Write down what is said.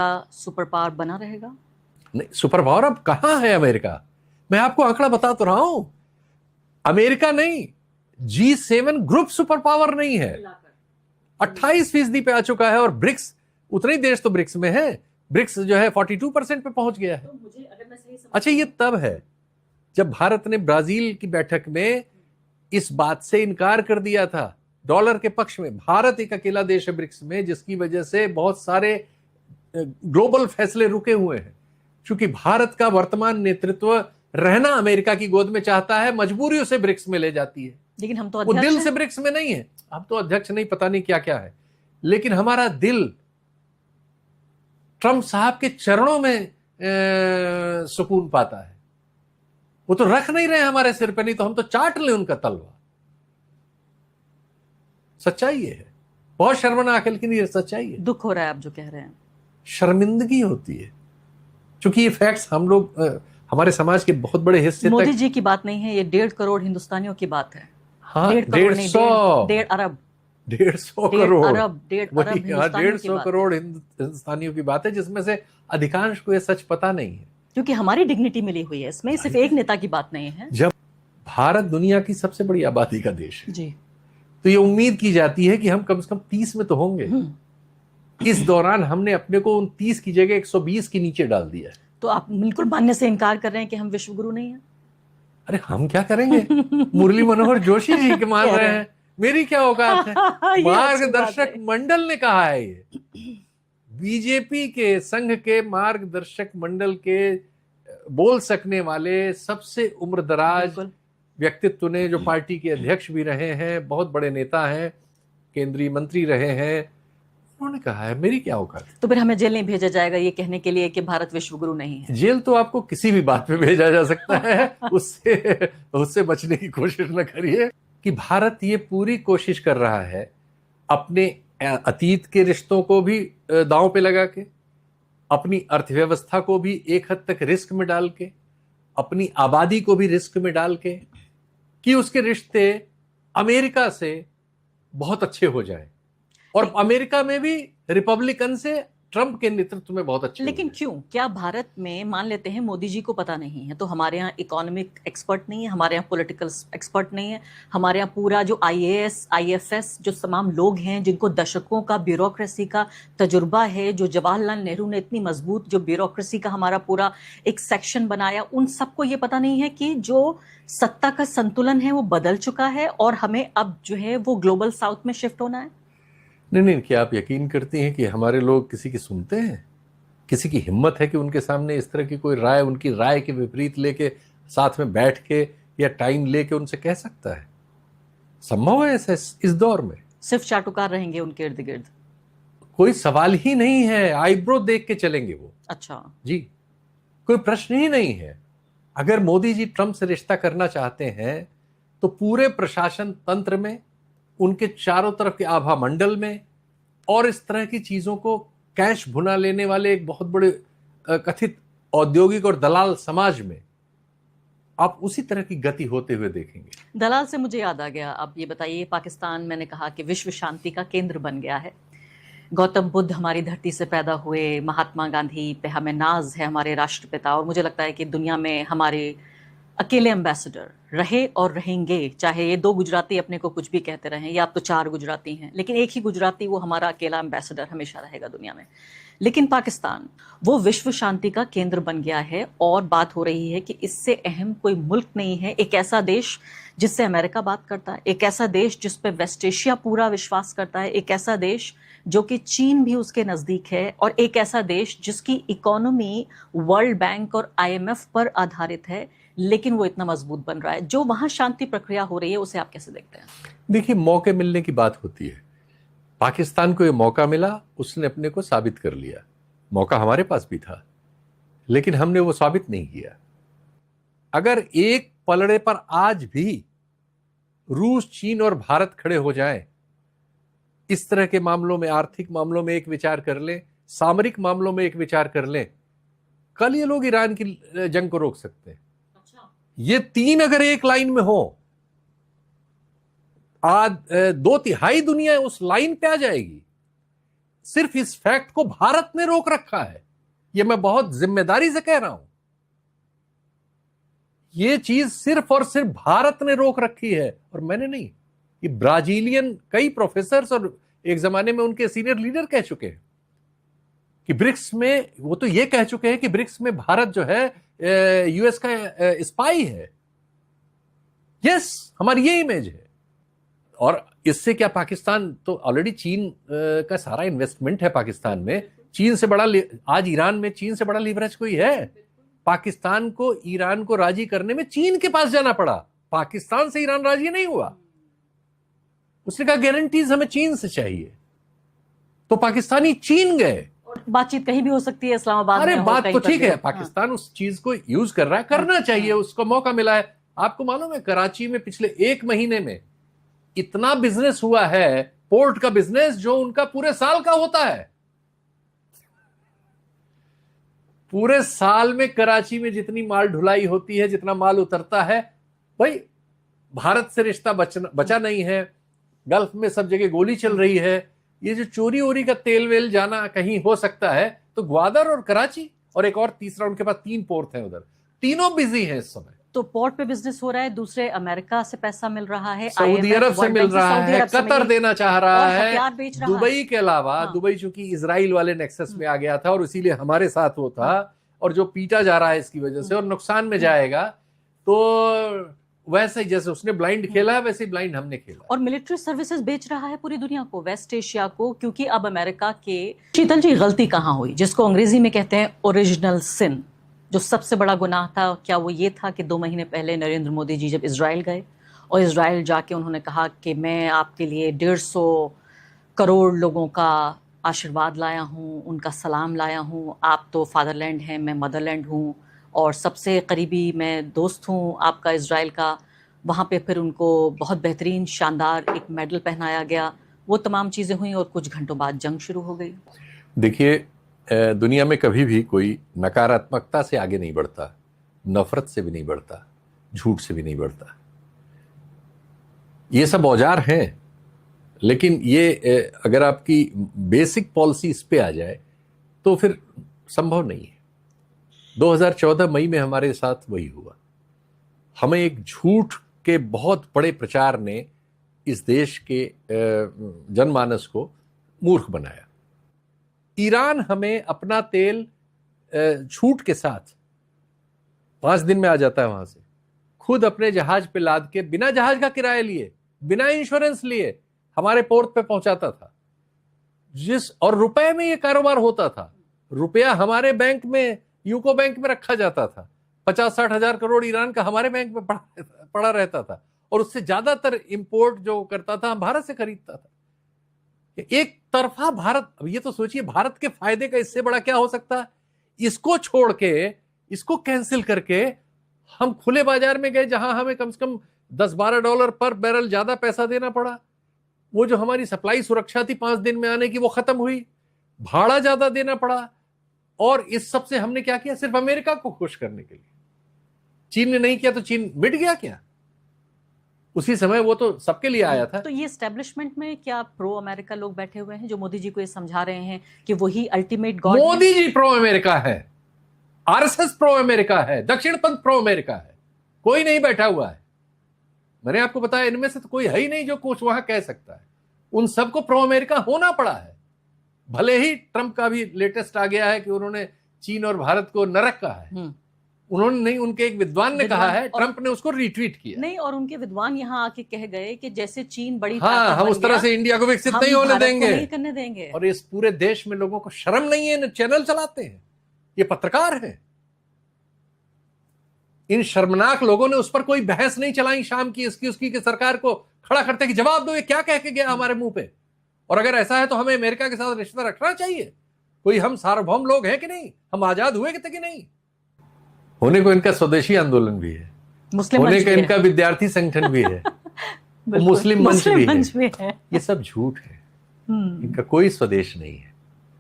Super power बना रहेगा? नहीं, सुपर पावर अब कहां है अमेरिका? मैं आपको आंकड़ा बता तो रहा हूं, अमेरिका नहीं, G7 ग्रुप सुपर पावर नहीं है। 28% पे आ चुका है, और ब्रिक्स, उतने ही देश तो ब्रिक्स में है, ब्रिक्स जो है 42% पे पहुंच गया है। तो मुझे, अगर मैं सही समझ, अच्छा, ये तब है जब भारत ने ब्राजील की बैठक में इस बात से इनकार कर दिया था, डॉलर के पक्ष में। भारत एक अकेला देश है ब्रिक्स में, जिसकी वजह से बहुत सारे ग्लोबल फैसले रुके हुए हैं, क्योंकि भारत का वर्तमान नेतृत्व रहना अमेरिका की गोद में चाहता है, मजबूरी उसे ब्रिक्स में ले जाती है। लेकिन हम तो वो अध्यक्ष दिल हैं। से ब्रिक्स में नहीं है। अब तो अध्यक्ष नहीं, पता नहीं क्या क्या है, लेकिन हमारा दिल ट्रंप साहब के चरणों में सुकून पाता है। वो तो रख नहीं रहे हमारे सिर पे, नहीं तो हम तो चाट लें उनका तलवा। सच्चाई ये है, बहुत शर्मनाक है, लेकिन ये सच्चाई है। दुख हो रहा है आप जो कह रहे हैं। शर्मिंदगी होती है, क्योंकि ये फैक्ट्स हम लोग, हमारे समाज के बहुत बड़े हिस्से मोदी तक। जी की बात नहीं है, ये 1.5 करोड़ हिंदुस्तानियों की बात है। हाँ, 1.5 अरब 150 करोड़, 1.5 अरब हिंदुस्तानियों की 150 बात करोड़ हिंदुस्तानियों की बात है, जिसमें से अधिकांश को यह सच पता नहीं है। क्योंकि हमारी डिग्निटी मिली हुई है इसमें, सिर्फ एक नेता की बात नहीं है। जब भारत दुनिया की सबसे बड़ी आबादी का देश है जी, तो ये उम्मीद की जाती है कि हम कम से कम 30 में तो होंगे। इस दौरान हमने अपने को उन 30 की जगह 120 के नीचे डाल दिया है। तो आप बिल्कुल मानने से इनकार कर रहे हैं कि हम विश्व गुरु नहीं हैं? अरे हम क्या करेंगे, मुरली मनोहर जोशी जी के मान रहे हैं, मेरी क्या औकात है? मार्गदर्शक मंडल ने कहा है, ये बीजेपी के संघ के मार्गदर्शक मंडल के बोल सकने वाले सबसे उम्रदराज व्यक्तित्व ने, जो पार्टी के अध्यक्ष भी रहे हैं, बहुत बड़े नेता हैं, केंद्रीय मंत्री रहे हैं, उन्होंने कहा है, मेरी क्या औकात है? तो फिर हमें जेल नहीं भेजा जाएगा ये कहने के लिए कि भारत विश्व गुरु नहीं है? जेल तो आपको किसी भी बात पे भेजा जा सकता है, उससे बचने की कोशिश न करिए। कि भारत ये पूरी कोशिश कर रहा है अपने अतीत के रिश्तों को भी दांव पे लगा के, अपनी अर्थव्यवस्था को भी एक हद तक रिस्क में डाल के, अपनी आबादी को भी रिस्क में डाल के, कि उसके रिश्ते अमेरिका से बहुत अच्छे हो जाएं, और अमेरिका में भी रिपब्लिकन से ट्रंप के नेतृत्व में बहुत अच्छे। लेकिन क्यों? क्या भारत में, मान लेते हैं मोदी जी को पता नहीं है, तो हमारे यहाँ इकोनॉमिक एक्सपर्ट नहीं है, हमारे यहाँ पॉलिटिकल एक्सपर्ट नहीं है, हमारे यहाँ पूरा जो IAS IFS जो तमाम लोग हैं जिनको दशकों का ब्यूरोक्रेसी का तजुर्बा है, जो जवाहरलाल नेहरू ने इतनी मजबूत जो ब्यूरोक्रेसी का हमारा पूरा एक सेक्शन बनाया, उन सबको ये पता नहीं है कि जो सत्ता का संतुलन है वो बदल चुका है और हमें अब जो है वो ग्लोबल साउथ में शिफ्ट होना है? नहीं, क्या आप यकीन करती हैं कि हमारे लोग किसी की सुनते हैं? किसी की हिम्मत है कि उनके सामने इस तरह की कोई राय, उनकी राय के विपरीत लेके साथ में बैठ के या टाइम लेके उनसे कह सकता है? संभव है ऐसा इस दौर में? सिर्फ चाटुकार रहेंगे उनके इर्द गिर्द? कोई सवाल ही नहीं है, आईब्रो देख के चलेंगे वो। अच्छा जी, कोई प्रश्न ही नहीं है। अगर मोदी जी ट्रंप से रिश्ता करना चाहते हैं तो पूरे प्रशासन तंत्र में, उनके चारों तरफ के आभा मंडल में, और इस तरह की चीजों को कैश भुना लेने वाले एक बहुत बड़े कथित औद्योगिक और दलाल समाज में आप उसी तरह की गति होते हुए देखेंगे। दलाल से मुझे याद आ गया, अब ये बताइए, पाकिस्तान मैंने कहा कि विश्व शांति का केंद्र बन गया है। गौतम बुद्ध हमारी धरती से पैदा हुए, महात्मा गांधी पे हमें नाज है, हमारे राष्ट्रपिता, और मुझे लगता है कि दुनिया में हमारे अकेले एम्बेसडर रहे और रहेंगे, चाहे ये 2 गुजराती अपने को कुछ भी कहते रहें, या अब तो 4 गुजराती हैं, लेकिन एक ही गुजराती वो हमारा अकेला एम्बेसडर हमेशा रहेगा दुनिया में। लेकिन पाकिस्तान वो विश्व शांति का केंद्र बन गया है, और बात हो रही है कि इससे अहम कोई मुल्क नहीं है। एक ऐसा देश जिससे अमेरिका बात करता है, एक ऐसा देश जिस पे वेस्ट एशिया पूरा विश्वास करता है, एक ऐसा देश जो कि चीन भी उसके नजदीक है, और एक ऐसा देश जिसकी इकोनॉमी वर्ल्ड बैंक और IMF पर आधारित है, लेकिन वो इतना मजबूत बन रहा है। जो वहां शांति प्रक्रिया हो रही है उसे आप कैसे देखते हैं? देखिए, मौके मिलने की बात होती है। पाकिस्तान को ये मौका मिला, उसने अपने को साबित कर लिया। मौका हमारे पास भी था, लेकिन हमने वो साबित नहीं किया। अगर एक पलड़े पर आज भी रूस, चीन और भारत खड़े हो जाएं, इस तरह के मामलों में, आर्थिक मामलों में एक विचार कर लें, सामरिक मामलों में एक विचार कर लें, कल ये लोग ईरान की जंग को रोक सकते हैं। ये 3 अगर एक लाइन में हो, आज 2/3 दुनिया उस लाइन पे आ जाएगी। सिर्फ इस फैक्ट को भारत ने रोक रखा है। यह मैं बहुत जिम्मेदारी से कह रहा हूं। यह चीज सिर्फ और सिर्फ भारत ने रोक रखी है और मैंने नहीं। ये ब्राजीलियन कई प्रोफेसर और एक जमाने में उनके सीनियर लीडर कह चुके हैं कि ब्रिक्स में, वो तो ये कह चुके हैं कि ब्रिक्स में भारत जो है यूएस का स्पाई है। यस, हमारी ये इमेज है। और इससे क्या, पाकिस्तान तो ऑलरेडी चीन का सारा इन्वेस्टमेंट है पाकिस्तान में। चीन से बड़ा, आज ईरान में चीन से बड़ा लीवरेज कोई है? पाकिस्तान को ईरान को राजी करने में चीन के पास जाना पड़ा। पाकिस्तान से ईरान राजी नहीं हुआ। उसने कहा गारंटीज हमें चीन से चाहिए, तो पाकिस्तानी चीन गए। बातचीत कहीं भी हो सकती है, इस्लामाबाद अरे में बात तो ठीक है, हाँ। पाकिस्तान उस चीज को यूज कर रहा है, करना चाहिए, उसको मौका मिला है। आपको मालूम है कराची में पिछले 1 महीने में इतना बिजनेस हुआ है, पोर्ट का बिजनेस, जो उनका पूरे साल का होता है। पूरे साल में कराची में जितनी माल ढुलाई होती है, जितना माल उतरता है, भाई भारत से रिश्ता बचा नहीं है। गल्फ में सब जगह गोली चल रही है। ये जो चोरी वोरी का तेल वेल जाना कहीं हो सकता है, तो ग्वादर और कराची और एक और तीसरा, उनके पास 3 पोर्ट हैं उधर, तीनों बिजी हैं इस समय। तो पोर्ट पे बिजनेस हो रहा है, दूसरे अमेरिका से पैसा मिल रहा है, सऊदी अरब से मिल रहा है, कतर देना चाह रहा है, दुबई के अलावा। हाँ। दुबई चूंकि इजराइल वाले नेक्सस में आ गया था और इसीलिए हमारे साथ वो था, और जो पीटा जा रहा है इसकी वजह से और नुकसान में जाएगा, तो वैसे ही जैसे उसने ब्लाइंड खेला है वैसे ही ब्लाइंड हमने खेला। और मिलिट्री सर्विसेज बेच रहा है पूरी दुनिया को, वेस्ट एशिया को, क्योंकि अब अमेरिका के। शीतल जी, गलती कहाँ हुई, जिसको अंग्रेजी में कहते हैं ओरिजिनल सिन? जो सबसे बड़ा गुनाह था, क्या वो ये था कि 2 महीने पहले नरेंद्र मोदी जी जब इजराइल गए और इजराइल जाके उन्होंने कहा कि मैं आपके लिए 150 करोड़ लोगों का आशीर्वाद लाया हूँ, उनका सलाम लाया हूँ, आप तो फादरलैंड हैं, मैं मदरलैंड हूँ, और सबसे करीबी मैं दोस्त हूँ आपका इजराइल का। वहाँ पे फिर उनको बहुत बेहतरीन शानदार एक मेडल पहनाया गया। वो तमाम चीज़ें हुई और कुछ घंटों बाद जंग शुरू हो गई। देखिए, दुनिया में कभी भी कोई नकारात्मकता से आगे नहीं बढ़ता, नफरत से भी नहीं बढ़ता, झूठ से भी नहीं बढ़ता। ये सब औजार हैं, लेकिन ये अगर आपकी बेसिक पॉलिसी इस पे आ जाए तो फिर संभव नहीं है। 2014 मई में हमारे साथ वही हुआ। हमें एक झूठ के बहुत बड़े प्रचार ने इस देश के जनमानस को मूर्ख बनाया। ईरान हमें अपना तेल छूट के साथ 5 दिन में आ जाता है, वहां से खुद अपने जहाज पे लाद के, बिना जहाज का किराया लिए, बिना इंश्योरेंस लिए हमारे पोर्ट पे पहुंचाता था। और रुपए में ये कारोबार होता था। रुपया हमारे बैंक में, यूको बैंक में रखा जाता था। 50-60 हजार करोड़ ईरान का हमारे बैंक में पड़ा रहता था, और उससे ज्यादातर इंपोर्ट जो करता था भारत से खरीदता था। एक तरफा भारत। अब ये तो सोचिए, भारत के फायदे का इससे बड़ा क्या हो सकता है? इसको छोड़ के, इसको कैंसिल करके हम खुले बाजार में गए, जहां हमें कम से कम $10-12 पर बैरल ज्यादा पैसा देना पड़ा। वो जो हमारी सप्लाई सुरक्षा थी 5 दिन में आने की, वो खत्म हुई। भाड़ा ज्यादा देना पड़ा। और इस सब से हमने क्या किया? सिर्फ अमेरिका को खुश करने के लिए। चीन ने नहीं किया तो चीन मिट गया क्या? उसी समय वो तो सबके लिए आया था। तो ये एस्टेब्लिशमेंट में क्या प्रो अमेरिका लोग बैठे हुए हैं जो मोदी जी को ये समझा रहे हैं कि वही ultimate God? Modi ji pro America है, आरएसएस प्रो अमेरिका है, दक्षिण पंथ प्रो अमेरिका है। कोई नहीं बैठा हुआ है। मैंने आपको बताया, इनमें से तो कोई है ही नहीं जो कुछ वहां कह सकता है। उन सबको प्रो अमेरिका होना पड़ा है। भले ही ट्रंप का भी लेटेस्ट आ गया है कि उन्होंने चीन और भारत को नरक कहा है। उन्होंने नहीं, उनके एक विद्वान ने कहा है, ट्रंप ने उसको रिट्वीट किया। नहीं, और उनके विद्वान यहाँ आके कह गए कि जैसे चीन बड़ी हाँ, हम उस तरह से इंडिया को विकसित नहीं होने देंगे, नहीं करने देंगे। और इस पूरे देश में लोगों को शर्म नहीं है, चैनल चलाते हैं, ये पत्रकार हैं। इन शर्मनाक लोगों ने उस पर कोई बहस नहीं चलाई शाम की, इसकी उसकी, कि सरकार को खड़ा करते कि जवाब दो, ये क्या कह के गया हमारे मुंह पे, और अगर ऐसा है तो हमें अमेरिका के साथ रिश्ता रखना चाहिए। कोई हम सार्वभौम लोग हैं कि नहीं? हम आजाद हुए कि नहीं? होने को इनका स्वदेशी आंदोलन भी है, होने का इनका विद्यार्थी संगठन भी है, मुस्लिम मंच भी है। ये सब झूठ है, इनका कोई स्वदेश नहीं है।